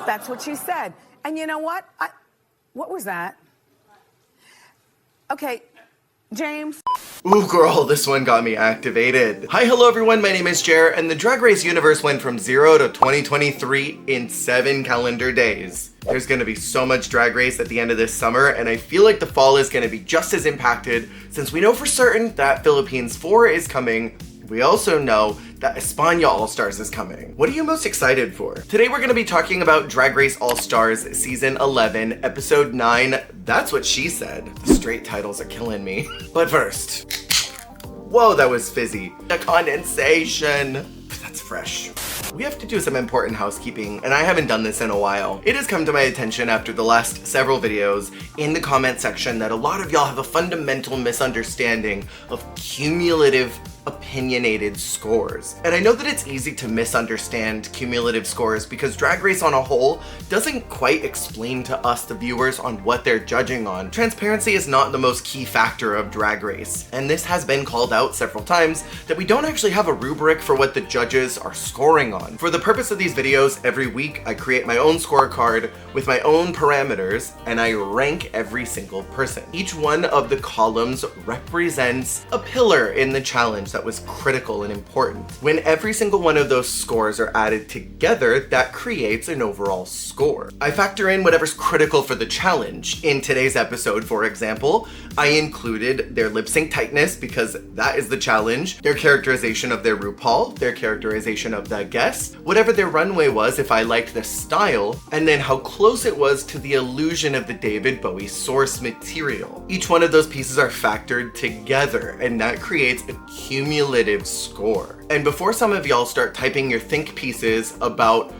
That's what she said. And you know what? What was that? Okay, James. Ooh girl, this one got me activated. Hi, hello everyone, my name is Jer, and the Drag Race universe went from 0 to 2023 in 7 calendar days. There's gonna be so much Drag Race at the end of this summer, and I feel like the fall is gonna be just as impacted since we know for certain that Philippines 4 is coming. We also know that España All-Stars is coming. What are you most excited for? Today we're gonna be talking about Drag Race All-Stars Season 11, Episode 9, That's What She Said. The straight titles are killing me. But first, whoa, that was fizzy. The condensation. That's fresh. We have to do some important housekeeping, and I haven't done this in a while. It has come to my attention after the last several videos in the comment section that a lot of y'all have a fundamental misunderstanding of cumulative opinionated scores. And I know that it's easy to misunderstand cumulative scores because Drag Race on a whole doesn't quite explain to us, the viewers, on what they're judging on. Transparency is not the most key factor of Drag Race, and this has been called out several times that we don't actually have a rubric for what the judges are scoring on. For the purpose of these videos, every week I create my own scorecard with my own parameters and I rank every single person. Each one of the columns represents a pillar in the challenge that was critical and important. When every single one of those scores are added together, that creates an overall score. I factor in whatever's critical for the challenge. In today's episode, for example, I included their lip sync tightness because that is the challenge, their characterization of their RuPaul, their characterization of the guest, whatever their runway was if I liked the style, and then how close it was to the illusion of the David Bowie source material. Each one of those pieces are factored together, and that creates a cumulative score. And before some of y'all start typing your think pieces about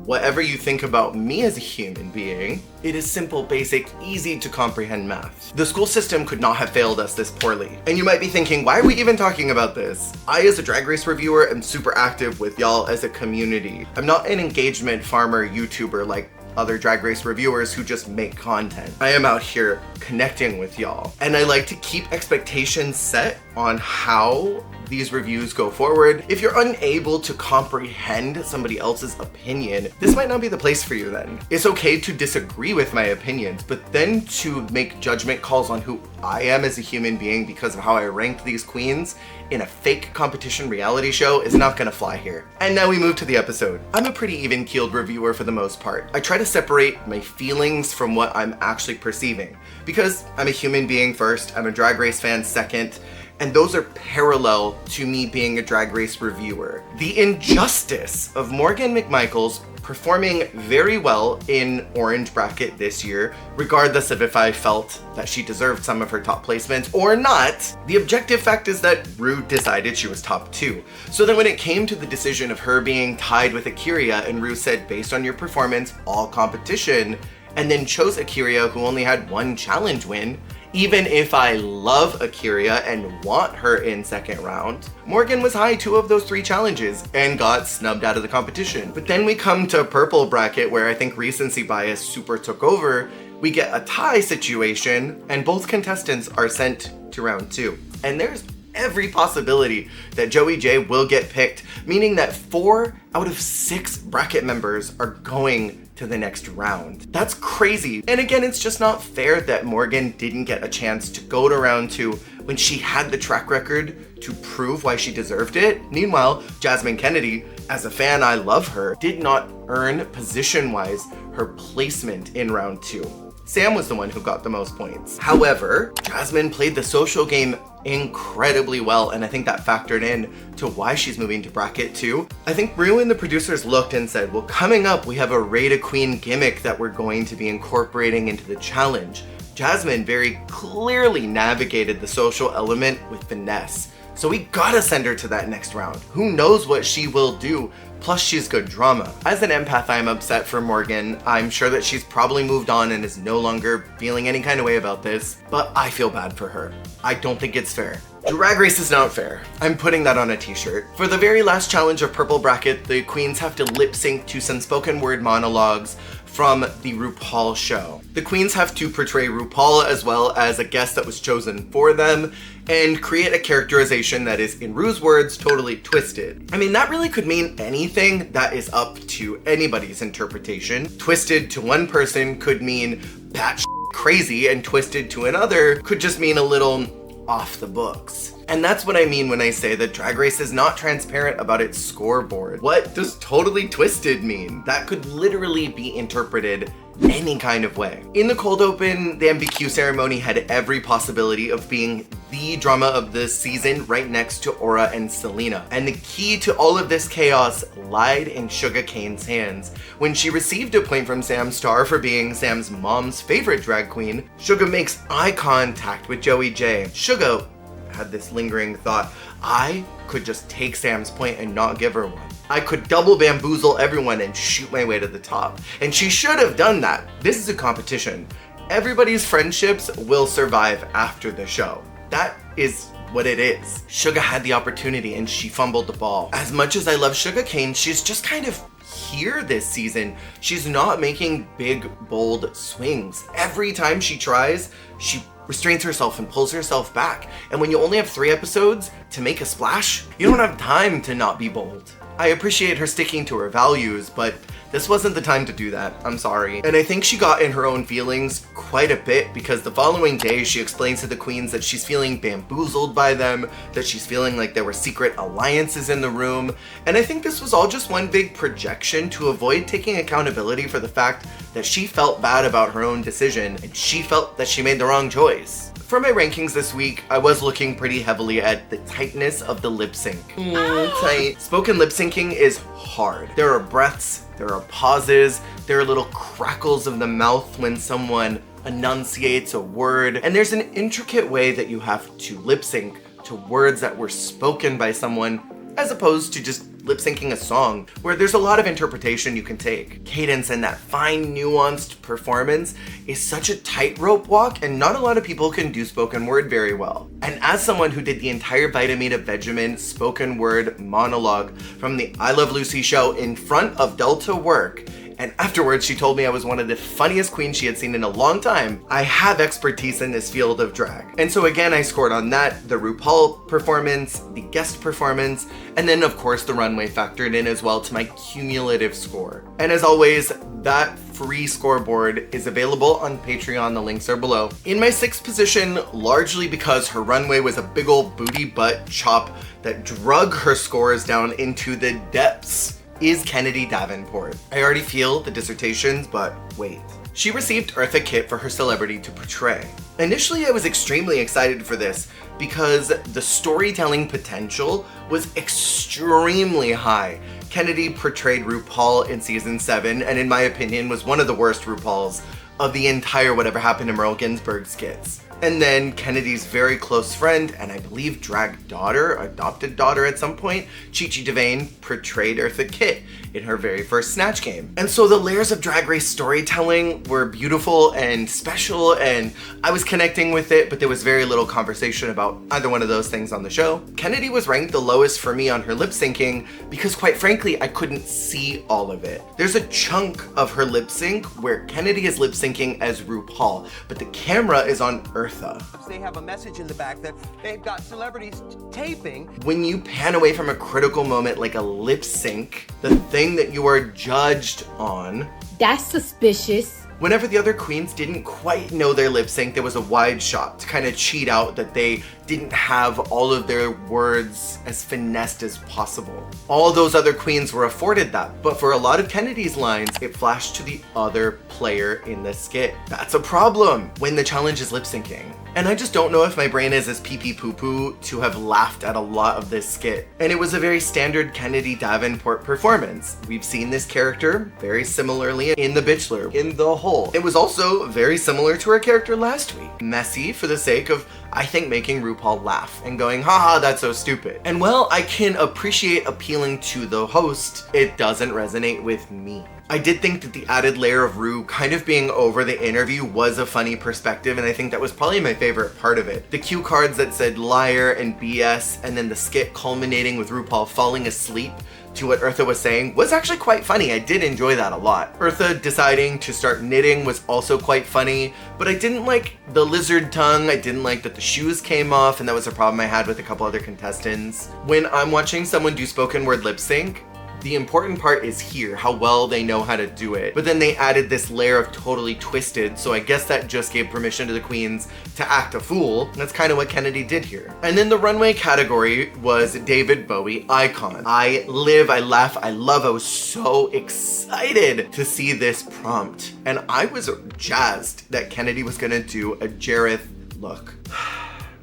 whatever you think about me as a human being, it is simple, basic, easy to comprehend math. The school system could not have failed us this poorly. And you might be thinking, why are we even talking about this? I, as a Drag Race reviewer, am super active with y'all as a community. I'm not an engagement farmer YouTuber like other Drag Race reviewers who just make content. I am out here connecting with y'all. And I like to keep expectations set on how these reviews go forward. If you're unable to comprehend somebody else's opinion, this might not be the place for you then. It's okay to disagree with my opinions, but then to make judgment calls on who I am as a human being because of how I ranked these queens in a fake competition reality show is not gonna fly here. And now we move to the episode. I'm a pretty even-keeled reviewer for the most part. I try to separate my feelings from what I'm actually perceiving because I'm a human being first, I'm a Drag Race fan second, and those are parallel to me being a Drag Race reviewer. The injustice of Morgan McMichaels performing very well in Orange Bracket this year, regardless of if I felt that she deserved some of her top placements or not, the objective fact is that Ru decided she was top 2. So then when it came to the decision of her being tied with Akira and Ru said, based on your performance, all competition, and then chose Akira who only had 1 challenge win, even if I love Akira and want her in second round, Morgan was high 2 of those 3 challenges and got snubbed out of the competition. But then we come to Purple Bracket where I think recency bias super took over. We get a tie situation and both contestants are sent to round 2. And there's every possibility that Joey J will get picked, meaning that 4 out of 6 bracket members are going to the next round. That's crazy. And again, it's just not fair that Morgan didn't get a chance to go to round 2 when she had the track record to prove why she deserved it. Meanwhile, Jasmine Kennedy, as a fan, I love her, did not earn position-wise her placement in round 2. Sam was the one who got the most points. However, Jasmine played the social game incredibly well, and I think that factored in to why she's moving to bracket 2. I think Ru and the producers looked and said, well, coming up, we have a Raid a Queen gimmick that we're going to be incorporating into the challenge. Jasmine very clearly navigated the social element with finesse. So we gotta send her to that next round. Who knows what she will do? Plus she's good drama. As an empath, I'm upset for Morgan. I'm sure that she's probably moved on and is no longer feeling any kind of way about this, but I feel bad for her. I don't think it's fair. Drag Race is not fair. I'm putting that on a t-shirt. For the very last challenge of Purple Bracket, the queens have to lip sync to some spoken word monologues from the RuPaul show. The queens have to portray RuPaul as well as a guest that was chosen for them and create a characterization that is, in Ru's words, totally twisted. I mean, that really could mean anything. That is up to anybody's interpretation. Twisted to one person could mean batshit crazy, and twisted to another could just mean a little off the books. And that's what I mean when I say that Drag Race is not transparent about its scoreboard. What does totally twisted mean? That could literally be interpreted any kind of way. In the cold open, the MBQ ceremony had every possibility of being the drama of the season, right next to Aura and Selena. And the key to all of this chaos lied in Sugar Cane's hands. When she received a point from Sam Starr for being Sam's mom's favorite drag queen, Sugar makes eye contact with Joey J. Sugar had this lingering thought, I could just take Sam's point and not give her one. I could double bamboozle everyone and shoot my way to the top. And she should have done that. This is a competition. Everybody's friendships will survive after the show. That is what it is. Sugar had the opportunity and she fumbled the ball. As much as I love Sugar Cane, she's just kind of here this season. She's not making big, bold swings. Every time she tries, she restrains herself and pulls herself back. And when you only have 3 episodes to make a splash, you don't have time to not be bold. I appreciate her sticking to her values, but this wasn't the time to do that. I'm sorry. And I think she got in her own feelings quite a bit, because the following day she explains to the queens that she's feeling bamboozled by them, that she's feeling like there were secret alliances in the room. And I think this was all just one big projection to avoid taking accountability for the fact that she felt bad about her own decision and she felt that she made the wrong choice. For my rankings this week, I was looking pretty heavily at the tightness of the lip sync. Tight. Spoken lip syncing is hard. There are breaths, there are pauses, there are little crackles of the mouth when someone enunciates a word, and there's an intricate way that you have to lip sync to words that were spoken by someone as opposed to just lip syncing a song, where there's a lot of interpretation you can take. Cadence and that fine, nuanced performance is such a tightrope walk, and not a lot of people can do spoken word very well. And as someone who did the entire Vitamin of Vegemin spoken word monologue from the I Love Lucy show in front of Delta work, and afterwards she told me I was one of the funniest queens she had seen in a long time, I have expertise in this field of drag. And so again, I scored on that, the RuPaul performance, the guest performance, and then of course the runway factored in as well to my cumulative score. And as always, that free scoreboard is available on Patreon, the links are below. In my 6th position, largely because her runway was a big old booty butt chop that drug her scores down into the depths, is Kennedy Davenport. I already feel the dissertations, but wait. She received Eartha Kitt for her celebrity to portray. Initially, I was extremely excited for this because the storytelling potential was extremely high. Kennedy portrayed RuPaul in season 7, and in my opinion was one of the worst RuPauls of the entire Whatever Happened to Merle Ginsburg skits. And then Kennedy's very close friend, and I believe drag daughter, adopted daughter at some point, Chi Chi DeVayne, portrayed Eartha Kitt in her very first Snatch Game. And so the layers of Drag Race storytelling were beautiful and special, and I was connecting with it, but there was very little conversation about either one of those things on the show. Kennedy was ranked the lowest for me on her lip syncing because, quite frankly, I couldn't see all of it. There's a chunk of her lip sync where Kennedy is lip syncing as RuPaul, but the camera is on Eartha. They have a message in the back that they've got celebrities taping. When you pan away from a critical moment like a lip sync, the thing that you are judged on, that's suspicious. Whenever the other queens didn't quite know their lip sync, there was a wide shot to kind of cheat out that they didn't have all of their words as finessed as possible. All those other queens were afforded that, but for a lot of Kennedy's lines, it flashed to the other player in the skit. That's a problem when the challenge is lip syncing. And I just don't know if my brain is as pee-pee poo-poo to have laughed at a lot of this skit. And it was a very standard Kennedy Davenport performance. We've seen this character very similarly in The Bachelor, in The Hole. It was also very similar to her character last week. Messy for the sake of, I think, making RuPaul laugh and going, haha, that's so stupid. And while I can appreciate appealing to the host, it doesn't resonate with me. I did think that the added layer of Ru kind of being over the interview was a funny perspective, and I think that was probably my favorite part of it. The cue cards that said liar and BS, and then the skit culminating with RuPaul falling asleep to what Eartha was saying was actually quite funny. I did enjoy that a lot. Eartha deciding to start knitting was also quite funny, but I didn't like the lizard tongue. I didn't like that the shoes came off, and that was a problem I had with a couple other contestants. When I'm watching someone do spoken word lip sync, the important part is here, how well they know how to do it. But then they added this layer of totally twisted, so I guess that just gave permission to the queens to act a fool. That's kind of what Kennedy did here. And then the runway category was David Bowie Icon. I live, I laugh, I love. I was so excited to see this prompt. And I was jazzed that Kennedy was gonna do a Jareth look.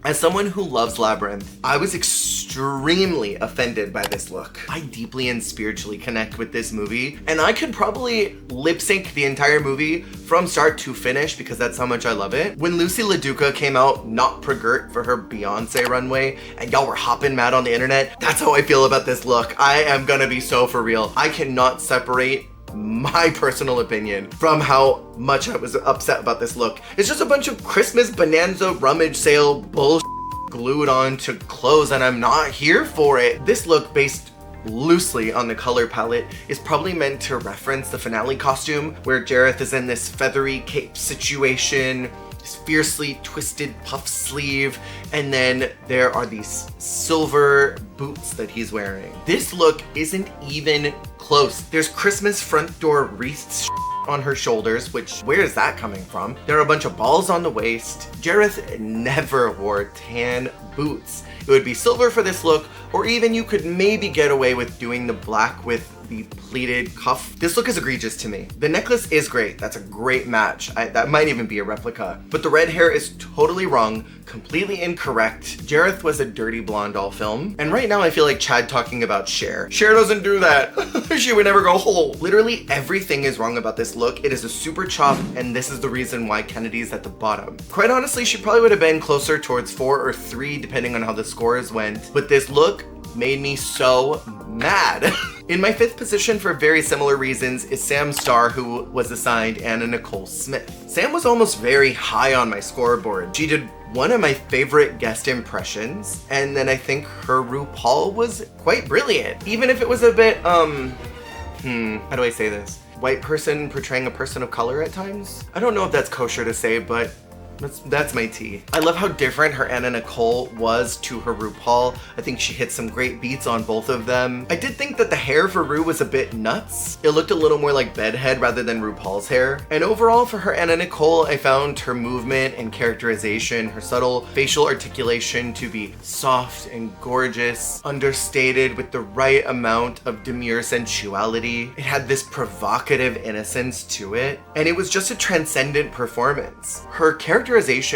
As someone who loves Labyrinth, I was extremely offended by this look. I deeply and spiritually connect with this movie, and I could probably lip sync the entire movie from start to finish because that's how much I love it. When Lucy LaDuca came out not pregirt for her Beyonce runway, and y'all were hopping mad on the internet, that's how I feel about this look. I am gonna be so for real. I cannot separate my personal opinion from how much I was upset about this look. It's just a bunch of Christmas bonanza rummage sale bullshit glued onto clothes, and I'm not here for it. This look, based loosely on the color palette, is probably meant to reference the finale costume where Jareth is in this feathery cape situation, this fiercely twisted puff sleeve, and then there are these silver boots that he's wearing. This look isn't even close. There's Christmas front door wreaths on her shoulders, which, where is that coming from? There are a bunch of balls on the waist. Jareth never wore tan boots. It would be silver for this look, or even you could maybe get away with doing the black with the pleated cuff. This look is egregious to me. The necklace is great. That's a great match. That might even be a replica. But the red hair is totally wrong, completely incorrect. Jareth was a dirty blonde all film. And right now I feel like Chad talking about Cher. Cher doesn't do that. She would never go whole. Literally everything is wrong about this look. It is a super chop, and this is the reason why Kennedy's at the bottom. Quite honestly, she probably would have been closer towards 4 or 3 depending on how the scores went. But this look made me so mad. In my 5th position for very similar reasons is Sam Starr, who was assigned Anna Nicole Smith. Sam was almost very high on my scoreboard. She did one of my favorite guest impressions, and then I think her RuPaul was quite brilliant. Even if it was a bit, how do I say this? White person portraying a person of color at times? I don't know if that's kosher to say, but that's my tea. I love how different her Anna Nicole was to her RuPaul. I think she hit some great beats on both of them. I did think that the hair for Ru was a bit nuts. It looked a little more like bedhead rather than RuPaul's hair. And overall for her Anna Nicole, I found her movement and characterization, her subtle facial articulation to be soft and gorgeous, understated with the right amount of demure sensuality. It had this provocative innocence to it, and it was just a transcendent performance. Her characterization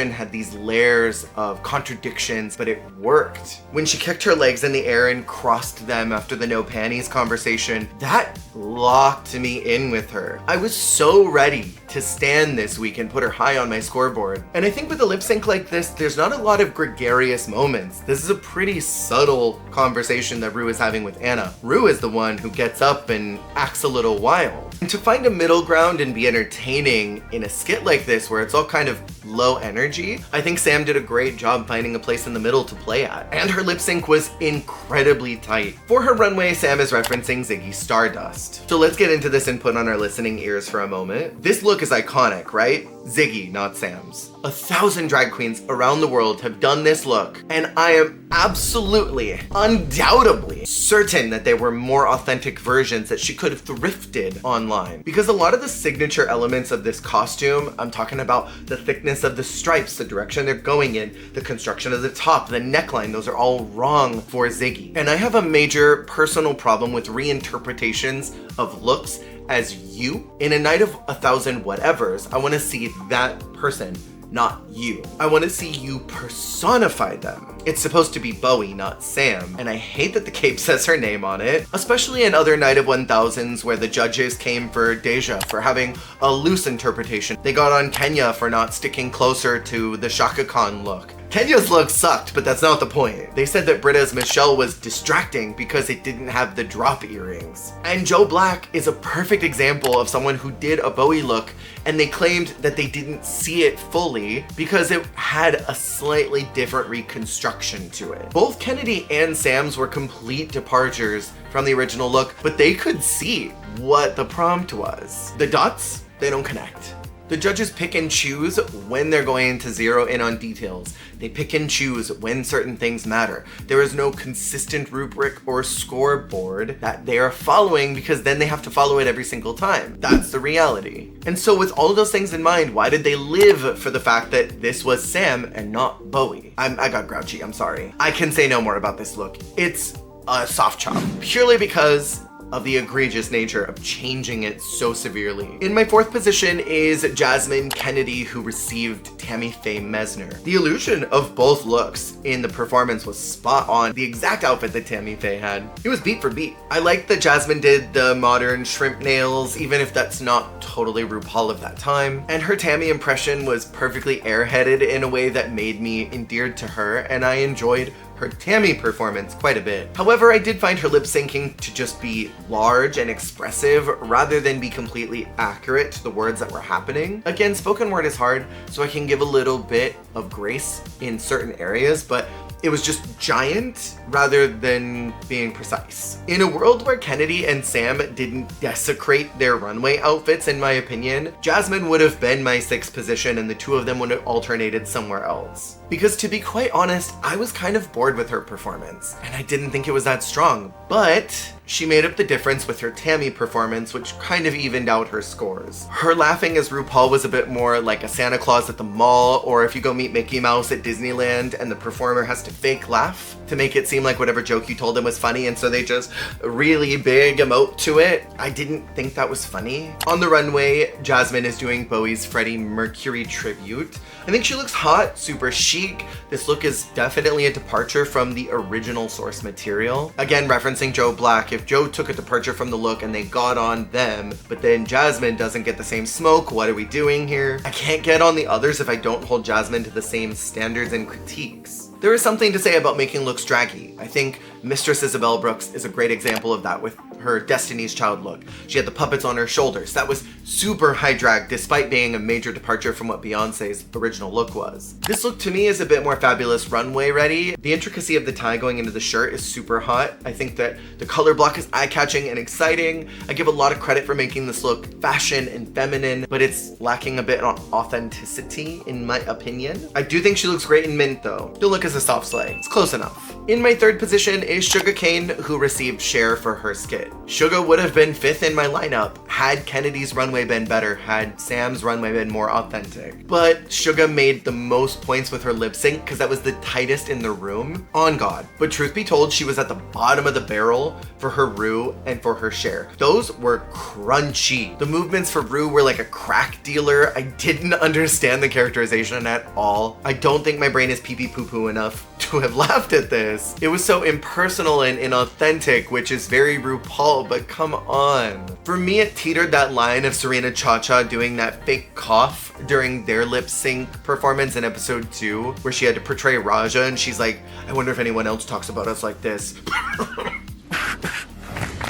had these layers of contradictions, but it worked. When she kicked her legs in the air and crossed them after the no panties conversation, that locked me in with her. I was so ready to stand this week and put her high on my scoreboard. And I think with a lip sync like this, there's not a lot of gregarious moments. This is a pretty subtle conversation that Ru is having with Anna. Ru is the one who gets up and acts a little wild. And to find a middle ground and be entertaining in a skit like this where it's all kind of low energy, I think Sam did a great job finding a place in the middle to play at. And her lip sync was incredibly tight. For her runway, Sam is referencing Ziggy Stardust. So let's get into this and put on our listening ears for a moment. This look is iconic, right? Ziggy, not Sam's. 1,000 drag queens around the world have done this look, and I am absolutely, undoubtedly certain that there were more authentic versions that she could have thrifted online. Because a lot of the signature elements of this costume, I'm talking about the thickness of the stripes, the direction they're going in, the construction of the top, the neckline, those are all wrong for Ziggy. And I have a major personal problem with reinterpretations of looks as you. In a night of 1,000 whatevers, I want to see that person, not you. I want to see you personify them. It's supposed to be Bowie, not Sam, and I hate that the cape says her name on it, especially in other Night of 1000s where the judges came for Deja for having a loose interpretation. They got on Kenya for not sticking closer to the Shaka Khan look. Kenya's look sucked, but that's not the point. They said that Britta's Michelle was distracting because it didn't have the drop earrings. And Joe Black is a perfect example of someone who did a Bowie look and they claimed that they didn't see it fully because it had a slightly different reconstruction to it. Both Kennedy and Sam's were complete departures from the original look, but they could see what the prompt was. The dots, they don't connect. The judges pick and choose when they're going to zero in on details. They pick and choose when certain things matter. There is no consistent rubric or scoreboard that they are following because then they have to follow it every single time. That's the reality. And so with all of those things in mind, why did they live for the fact that this was Sam and not Bowie? I got grouchy, I'm sorry. I can say no more about this look. It's a soft chop, purely because of the egregious nature of changing it so severely. In my fourth position is Jasmine Kennedy, who received Tammy Faye Mesner. The illusion of both looks in the performance was spot on. The exact outfit that Tammy Faye had, it was beat for beat. I like that Jasmine did the modern shrimp nails, even if that's not totally RuPaul of that time. And her Tammy impression was perfectly airheaded in a way that made me endeared to her, and I enjoyed her Tammy performance quite a bit. However, I did find her lip syncing to just be large and expressive rather than be completely accurate to the words that were happening. Again, spoken word is hard, so I can give a little bit of grace in certain areas, but it was just giant rather than being precise. In a world where Kennedy and Sam didn't desecrate their runway outfits, in my opinion, Jasmine would have been my sixth position and the two of them would have alternated somewhere else. Because to be quite honest, I was kind of bored with her performance and I didn't think it was that strong, but she made up the difference with her Tammy performance, which kind of evened out her scores. Her laughing as RuPaul was a bit more like a Santa Claus at the mall, or if you go meet Mickey Mouse at Disneyland and the performer has to fake laugh to make it seem like whatever joke you told them was funny, and so they just really big emote to it. I didn't think that was funny. On the runway, Jasmine is doing Bowie's Freddie Mercury tribute. I think she looks hot, super chic. This look is definitely a departure from the original source material. Again, referencing Joe Black, if Joe took a departure from the look and they got on them, but then Jasmine doesn't get the same smoke, what are we doing here? I can't get on the others if I don't hold Jasmine to the same standards and critiques. There is something to say about making looks draggy. I think Mistress Isabelle Brooks is a great example of that with her Destiny's Child look. She had the puppets on her shoulders. That was super high drag despite being a major departure from what Beyonce's original look was. This look to me is a bit more fabulous runway ready. The intricacy of the tie going into the shirt is super hot. I think that the color block is eye-catching and exciting. I give a lot of credit for making this look fashion and feminine, but it's lacking a bit on authenticity in my opinion. I do think she looks great in mint though. The look is a soft slay. It's close enough. In my third position is Sugar Cane, who received Cher for her skit. Sugar would have been fifth in my lineup had Kennedy's runway been better, had Sam's runway been more authentic. But Sugar made the most points with her lip sync because that was the tightest in the room, on God. But truth be told, she was at the bottom of the barrel for her Ru and for her Cher. Those were crunchy. The movements for Ru were like a crack dealer. I didn't understand the characterization at all. I don't think my brain is pee-pee poo-poo enough to have laughed at this. It was so impersonal and inauthentic, which is very RuPaul, but come on. For me, it teetered that line of Serena Cha-Cha doing that fake cough during their lip sync performance in episode 2, where she had to portray Raja and she's like, I wonder if anyone else talks about us like this.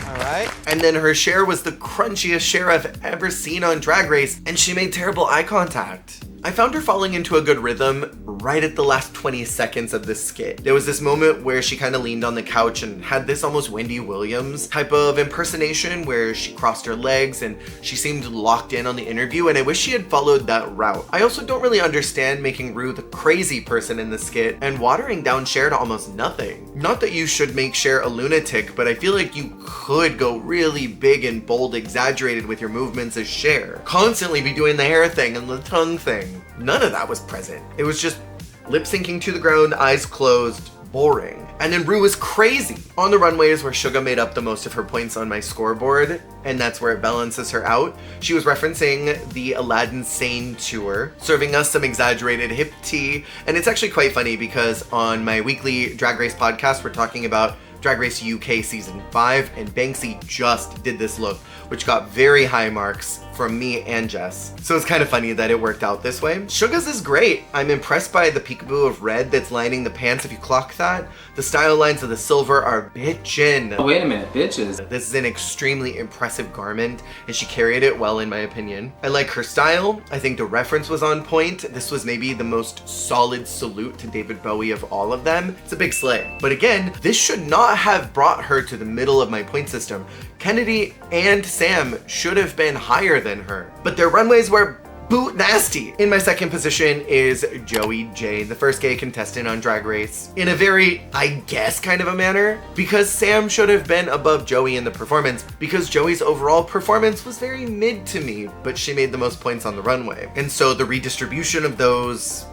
Alright. And then her Cher was the crunchiest Cher I've ever seen on Drag Race, and she made terrible eye contact. I found her falling into a good rhythm right at the last 20 seconds of this skit. There was this moment where she kind of leaned on the couch and had this almost Wendy Williams type of impersonation where she crossed her legs and she seemed locked in on the interview, and I wish she had followed that route. I also don't really understand making Ru the crazy person in the skit and watering down Cher to almost nothing. Not that you should make Cher a lunatic, but I feel like you could go really big and bold, exaggerated with your movements as Cher. Constantly be doing the hair thing and the tongue thing. None of that was present. It was just lip syncing to the ground, eyes closed, boring. And then Ru was crazy. On the runways where Suga made up the most of her points on my scoreboard, and that's where it balances her out, she was referencing the Aladdin Sane tour, serving us some exaggerated hip tea. And it's actually quite funny because on my weekly Drag Race podcast, we're talking about Drag Race UK Season 5, and Banksy just did this look, which got very high marks from me and Jess. So it's kind of funny that it worked out this way. Suga's is great. I'm impressed by the peekaboo of red that's lining the pants if you clock that. The style lines of the silver are bitchin'. Oh, wait a minute, bitches. This is an extremely impressive garment, and she carried it well in my opinion. I like her style. I think the reference was on point. This was maybe the most solid salute to David Bowie of all of them. It's a big slay. But again, this should not have brought her to the middle of my point system. Kennedy and Sam should have been higher than her, but their runways were boot nasty. In my second position is Joey J, the first gay contestant on Drag Race, in a very, I guess, kind of a manner, because Sam should have been above Joey in the performance, because Joey's overall performance was very mid to me, but she made the most points on the runway. And so the redistribution of those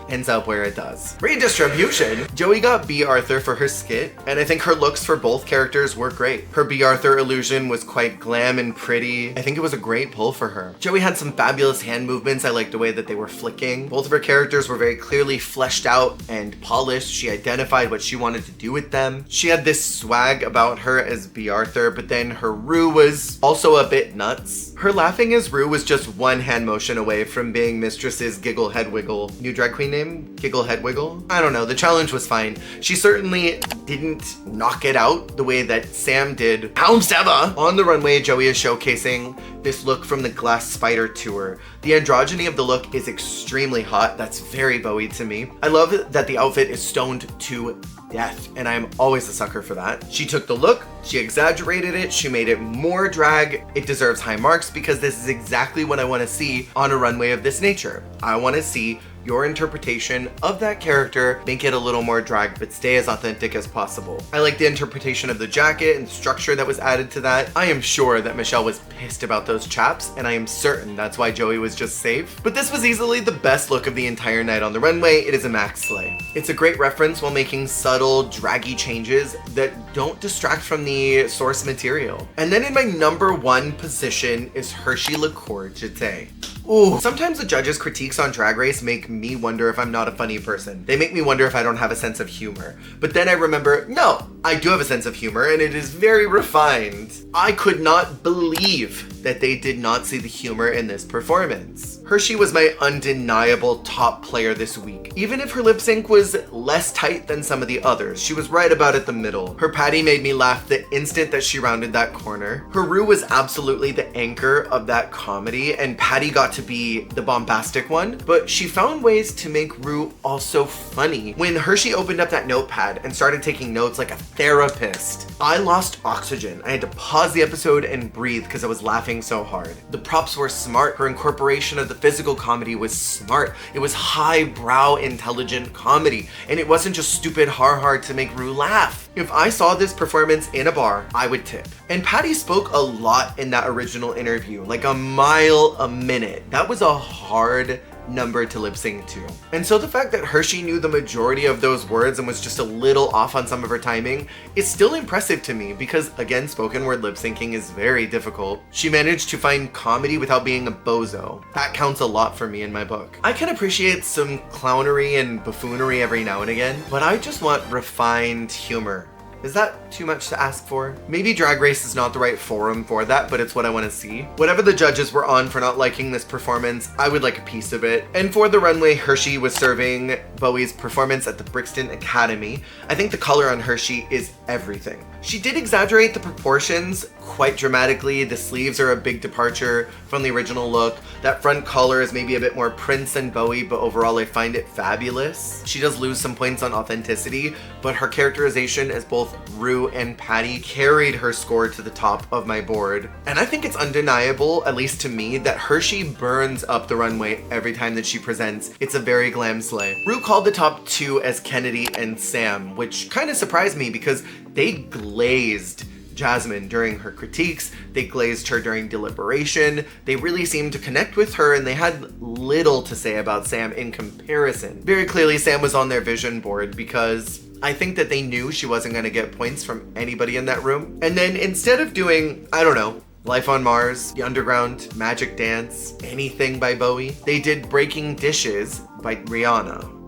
ends up where it does. Redistribution! Joey got B. Arthur for her skit, and I think her looks for both characters were great. Her B. Arthur illusion was quite glam and pretty. I think it was a great pull for her. Joey had some fabulous hand movements. I liked the way that they were flicking. Both of her characters were very clearly fleshed out and polished. She identified what she wanted to do with them. She had this swag about her as B. Arthur, but then her Ru was also a bit nuts. Her laughing as Ru was just one hand motion away from being Mistress's Giggle Head Wiggle. New drag queen name? Giggle Head Wiggle? I don't know, the challenge was fine. She certainly didn't knock it out the way that Sam did. Poundstabba! On the runway, Joey is showcasing this look from the Glass Spider tour. The androgyny of the look is extremely hot. That's very Bowie to me. I love that the outfit is stoned to death, and I'm always a sucker for that. She took the look, she exaggerated it, she made it more drag. It deserves high marks because this is exactly what I want to see on a runway of this nature. I want to see your interpretation of that character, make it a little more drag, but stay as authentic as possible. I like the interpretation of the jacket and structure that was added to that. I am sure that Michelle was pissed about those chaps, and I am certain that's why Joey was just safe. But this was easily the best look of the entire night on the runway. It is a max slay. It's a great reference while making subtle, draggy changes that don't distract from the source material. And then in my number one position is Hershey Lour Jet. Ooh, sometimes the judges' critiques on Drag Race make me wonder if I'm not a funny person. They make me wonder if I don't have a sense of humor. But then I remember, no, I do have a sense of humor, and it is very refined. I could not believe that they did not see the humor in this performance. Hershey was my undeniable top player this week. Even if her lip sync was less tight than some of the others, she was right about at the middle. Her patty made me laugh the instant that she rounded that corner. Her Ru was absolutely the anchor of that comedy, and Patty got to be the bombastic one, but she found ways to make Ru also funny. When Hershey opened up that notepad and started taking notes like a therapist, I lost oxygen. I had to pause the episode and breathe because I was laughing so hard. The props were smart. Her incorporation of the physical comedy was smart. It was highbrow, intelligent comedy, and it wasn't just stupid hard to make Ru laugh. If I saw this performance in a bar, I would tip. And Patty spoke a lot in that original interview, like a mile a minute. That was a hard number to lip sync to. And so the fact that Hershey knew the majority of those words and was just a little off on some of her timing is still impressive to me because, again, spoken word lip syncing is very difficult. She managed to find comedy without being a bozo. That counts a lot for me in my book. I can appreciate some clownery and buffoonery every now and again, but I just want refined humor. Is that too much to ask for? Maybe Drag Race is not the right forum for that, but it's what I want to see. Whatever the judges were on for not liking this performance, I would like a piece of it. And for the runway, Hershey was serving Bowie's performance at the Brixton Academy. I think the color on Hershey is everything. She did exaggerate the proportions quite dramatically. The sleeves are a big departure from the original look. That front collar is maybe a bit more Prince than Bowie, but overall I find it fabulous. She does lose some points on authenticity, but her characterization as both Ru and Patty carried her score to the top of my board. And I think it's undeniable, at least to me, that Hershey burns up the runway every time that she presents. It's a very glam slay. Ru called the top two as Kennedy and Sam, which kind of surprised me because they glazed Jasmine during her critiques, they glazed her during deliberation, they really seemed to connect with her, and they had little to say about Sam in comparison. Very clearly Sam was on their vision board because I think that they knew she wasn't going to get points from anybody in that room. And then instead of doing, I don't know, Life on Mars, The Underground, Magic Dance, anything by Bowie, they did Breaking Dishes by Rihanna.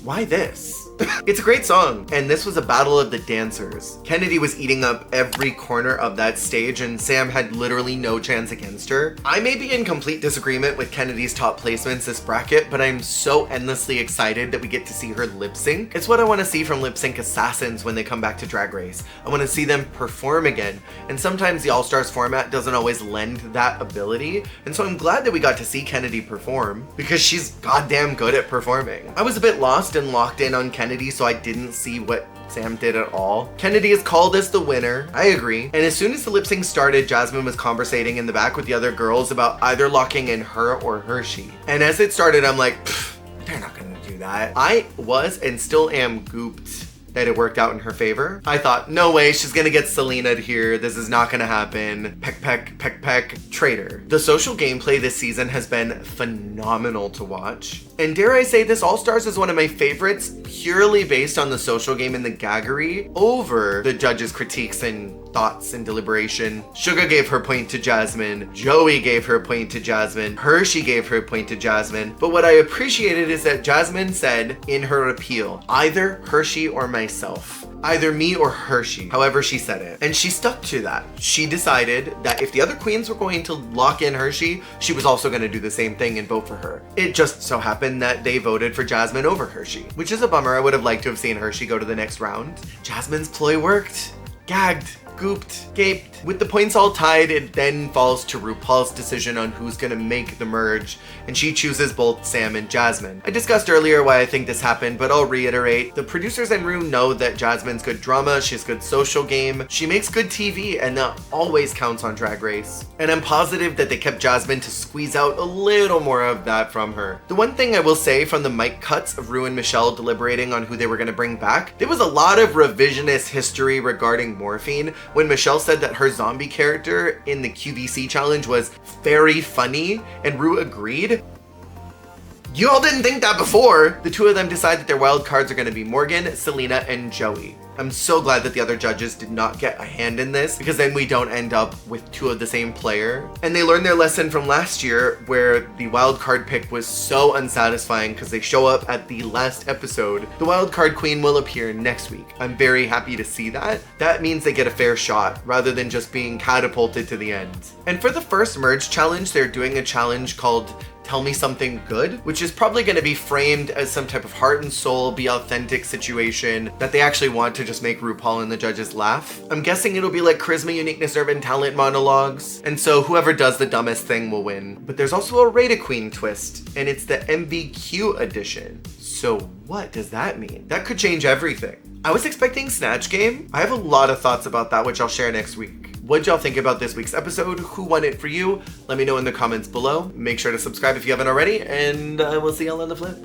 Why this? It's a great song, and this was a battle of the dancers. Kennedy was eating up every corner of that stage, and Sam had literally no chance against her. I may be in complete disagreement with Kennedy's top placements this bracket, but I'm so endlessly excited that we get to see her lip sync. It's what I want to see from lip sync assassins when they come back to Drag Race. I want to see them perform again, and sometimes the All-Stars format doesn't always lend that ability, and so I'm glad that we got to see Kennedy perform, because she's goddamn good at performing. I was a bit lost and locked in on Kennedy, so I didn't see what Sam did at all. Kennedy is called as the winner. I agree. And as soon as the lip sync started, Jasmine was conversating in the back with the other girls about either locking in her or Hershey. And as it started, I'm like, they're not gonna do that. I was and still am gooped that it worked out in her favor. I thought, no way, she's gonna get Selena here. This is not gonna happen. Peck, peck, peck, peck. Traitor. The social gameplay this season has been phenomenal to watch. And dare I say this, All-Stars is one of my favorites purely based on the social game and the gaggery over the judges' critiques and thoughts and deliberation. Suga gave her point to Jasmine. Joey gave her point to Jasmine. Hershey gave her point to Jasmine. But what I appreciated is that Jasmine said in her appeal, either Hershey or myself. Either me or Hershey, however she said it. And she stuck to that. She decided that if the other queens were going to lock in Hershey, she was also gonna do the same thing and vote for her. It just so happened that they voted for Jasmine over Hershey, which is a bummer. I would have liked to have seen Hershey go to the next round. Jasmine's ploy worked. Gagged. Gooped, gaped. With the points all tied, it then falls to RuPaul's decision on who's gonna make the merge, and she chooses both Sam and Jasmine. I discussed earlier why I think this happened, but I'll reiterate. The producers and Ru know that Jasmine's good drama, she's good social game, she makes good TV, and that always counts on Drag Race. And I'm positive that they kept Jasmine to squeeze out a little more of that from her. The one thing I will say from the mic cuts of Ru and Michelle deliberating on who they were gonna bring back, there was a lot of revisionist history regarding Morphine, when Michelle said that her zombie character in the QVC challenge was very funny, and Ru agreed. You all didn't think that before! The two of them decide that their wild cards are gonna be Morgan, Selena, and Joey. I'm so glad that the other judges did not get a hand in this, because then we don't end up with two of the same player. And they learned their lesson from last year, where the wild card pick was so unsatisfying because they show up at the last episode. The wild card queen will appear next week. I'm very happy to see that. That means they get a fair shot, rather than just being catapulted to the end. And for the first merge challenge, they're doing a challenge called Tell Me Something Good, which is probably going to be framed as some type of heart and soul, be authentic situation that they actually want to just make RuPaul and the judges laugh. I'm guessing it'll be like charisma, uniqueness, nerve, and talent monologues, and so whoever does the dumbest thing will win. But there's also a Rate a Queen twist, and it's the MVQ edition. So what does that mean? That could change everything. I was expecting Snatch Game. I have a lot of thoughts about that, which I'll share next week. What'd y'all think about this week's episode? Who won it for you? Let me know in the comments below. Make sure to subscribe if you haven't already, and we'll see y'all on the flip.